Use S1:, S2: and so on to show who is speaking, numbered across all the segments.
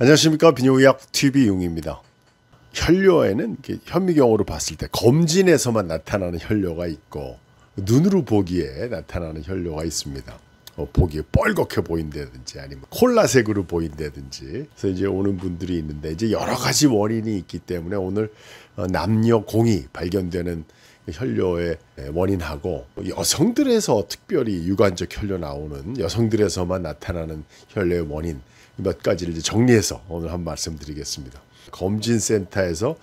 S1: 안녕하십니까. 비뇨의학 TV 용입니다. 혈뇨에는 현미경으로 봤을 때 검진에서만 나타나는 혈뇨가 있고 눈으로 보기에 나타나는 혈뇨가 있습니다. 보기에 뻘겋게 보인다든지 아니면 콜라색으로 보인다든지. 그래서 이제 오는 분들이 있는데 이제 여러 가지 원인이 있기 때문에 오늘 남녀 공이 발견되는 혈뇨의 원인하고 여성들에서 특별히 유관적 혈뇨 나오는 여성들에서만 나타나는 혈뇨의 원인 몇 가지를 이제 정리해서 오늘 한 말씀 드리겠습니다. 검진센터에서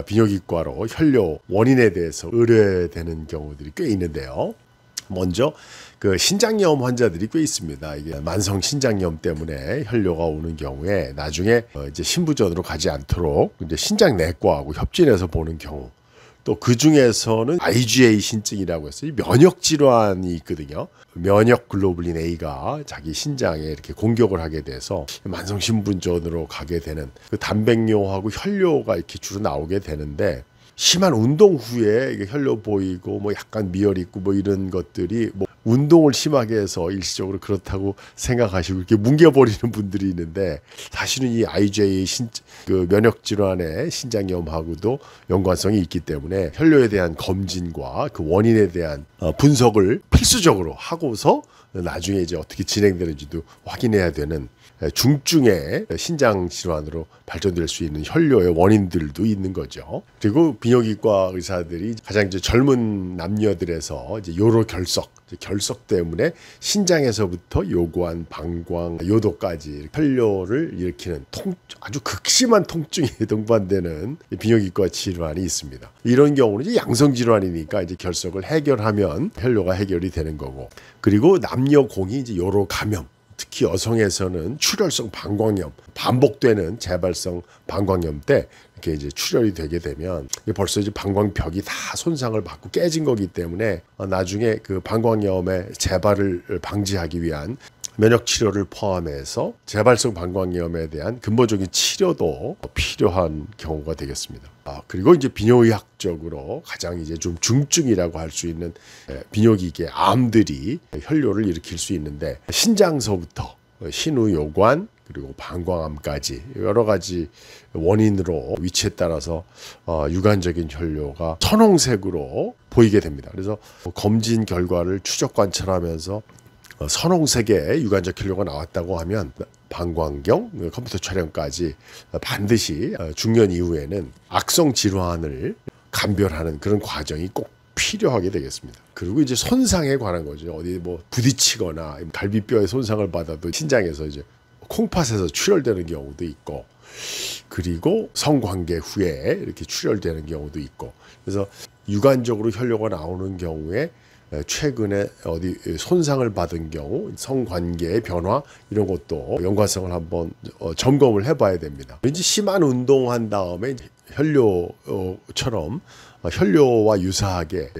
S1: 비뇨기과로 혈뇨 원인에 대해서 의뢰되는 경우들이 꽤 있는데요. 먼저 그 신장염 환자들이 꽤 있습니다. 이게 만성 신장염 때문에 혈뇨가 오는 경우에 나중에 이제 신부전으로 가지 않도록 이제 신장내과하고 협진해서 보는 경우. 또 그 중에서는 IgA 신증이라고 해서 면역 질환이 있거든요. 면역 글로불린 A가 자기 신장에 이렇게 공격을 하게 돼서 만성 신부전으로 가게 되는 그 단백뇨하고 혈뇨가 이렇게 주로 나오게 되는데, 심한 운동 후에 이게 혈뇨 보이고 뭐 약간 미열 있고 뭐 이런 것들이 뭐 운동을 심하게 해서 일시적으로 그렇다고 생각하시고 이렇게 뭉개버리는 분들이 있는데, 사실은 이 IgA 그 면역 질환의 신장염하고도 연관성이 있기 때문에 혈뇨에 대한 검진과 그 원인에 대한 분석을 필수적으로 하고서 나중에 이제 어떻게 진행되는지도 확인해야 되는 중증의 신장 질환으로 발전될 수 있는 혈뇨의 원인들도 있는 거죠. 그리고 비뇨기과 의사들이 가장 이제 젊은 남녀들에서 이제 요로 결석 때문에 신장에서부터 요관, 방광, 요도까지 혈뇨를 일으키는 아주 극심한 통증이 동반되는 비뇨기과 질환이 있습니다. 이런 경우는 이제 양성 질환이니까 이제 결석을 해결하면 혈뇨가 해결이 되는 거고, 그리고 남녀 공이 이제 요로 감염, 특히 여성에서는 출혈성 방광염, 반복되는 재발성 방광염 때 이렇게 이제 출혈이 되게 되면 벌써 이제 방광벽이 다 손상을 받고 깨진 거기 때문에 나중에 그 방광염의 재발을 방지하기 위한 면역 치료를 포함해서 재발성 방광염에 대한 근본적인 치료도 필요한 경우가 되겠습니다. 그리고 이제 비뇨의학적으로 가장 이제 좀 중증이라고 할 수 있는 비뇨기계 암들이 혈뇨를 일으킬 수 있는데, 신장서부터 신우요관 그리고 방광암까지 여러 가지 원인으로 위치에 따라서 유관적인 혈뇨가 선홍색으로 보이게 됩니다. 그래서 검진 결과를 추적 관찰하면서 선홍색의 유관적 혈뇨가 나왔다고 하면 방광경, 컴퓨터 촬영까지 반드시 중년 이후에는 악성 질환을 감별하는 그런 과정이 꼭 필요하게 되겠습니다. 그리고 이제 손상에 관한 거죠. 어디 뭐 부딪히거나 갈비뼈에 손상을 받아도 신장에서 이제 콩팥에서 출혈되는 경우도 있고, 그리고 성관계 후에 이렇게 출혈되는 경우도 있고, 그래서 유관적으로 혈뇨가 나오는 경우에 최근에 어디 손상을 받은 경우 성관계의 변화 이런 것도 연관성을 한번 점검을 해봐야 됩니다. 왠지 심한 운동한 다음에 혈뇨처럼 혈뇨와 유사하게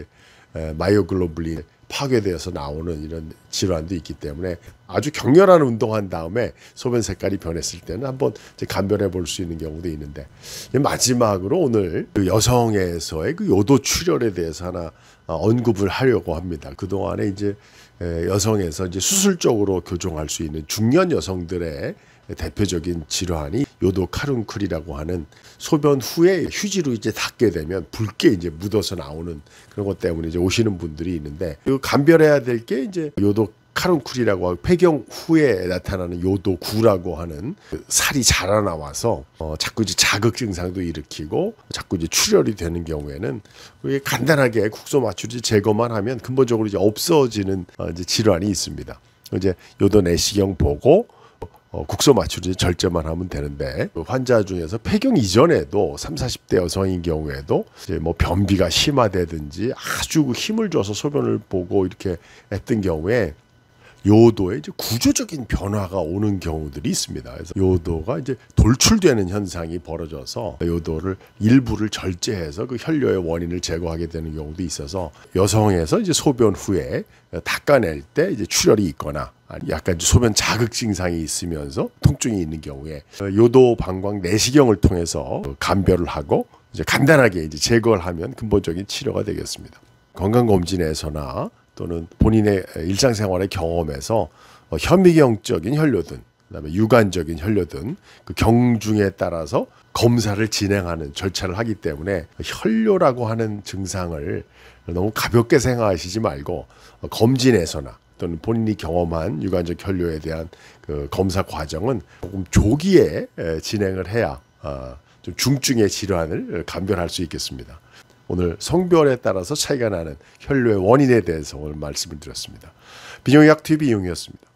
S1: 마이오글로불린 파괴되어서 나오는 이런 질환도 있기 때문에 아주 격렬한 운동한 다음에 소변 색깔이 변했을 때는 한번 감별해 볼 수 있는 경우도 있는데, 마지막으로 오늘 그 여성에서의 그 요도 출혈에 대해서 하나 언급을 하려고 합니다. 그동안에 이제 여성에서 이제 수술적으로 교정할 수 있는 중년 여성들의 대표적인 질환이 요도 카룬클이라고 하는 소변 후에 휴지로 이제 닦게 되면 붉게 이제 묻어서 나오는 그런 것 때문에 이제 오시는 분들이 있는데, 이 감별해야 될 게 이제 요도 카룬클이라고 하고 폐경 후에 나타나는 요도구라고 하는 살이 자라나와서 자꾸 이제 자극 증상도 일으키고 자꾸 이제 출혈이 되는 경우에는 간단하게 국소 마취제 제거만 하면 근본적으로 이제 없어지는 이제 질환이 있습니다. 이제 요도 내시경 보고 국소 마취제 절제만 하면 되는데, 환자 중에서 폐경 이전에도 30, 40대 여성인 경우에도 이제 뭐 변비가 심하다든지 아주 힘을 줘서 소변을 보고 이렇게 했던 경우에 요도에 이제 구조적인 변화가 오는 경우들이 있습니다. 그래서 요도가 이제 돌출되는 현상이 벌어져서 요도를 일부를 절제해서 그 혈뇨의 원인을 제거하게 되는 경우도 있어서, 여성에서 이제 소변 후에 닦아낼 때 이제 출혈이 있거나 약간 소변 자극 증상이 있으면서 통증이 있는 경우에 요도 방광 내시경을 통해서 감별을 하고 이제 간단하게 이제 제거를 하면 근본적인 치료가 되겠습니다. 건강검진에서나 또는 본인의 일상생활의 경험에서 현미경적인 혈뇨든 그다음에 유관적인 혈뇨 등 그 경중에 따라서 검사를 진행하는 절차를 하기 때문에 혈뇨라고 하는 증상을 너무 가볍게 생각하시지 말고 검진에서나 또는 본인이 경험한 유관적 혈뇨에 대한 그 검사 과정은 조금 조기에 진행을 해야 좀 중증의 질환을 감별할 수 있겠습니다. 오늘 성별에 따라서 차이가 나는 혈뇨의 원인에 대해서 오늘 말씀을 드렸습니다. 비뇨기학 TV 이용이었습니다.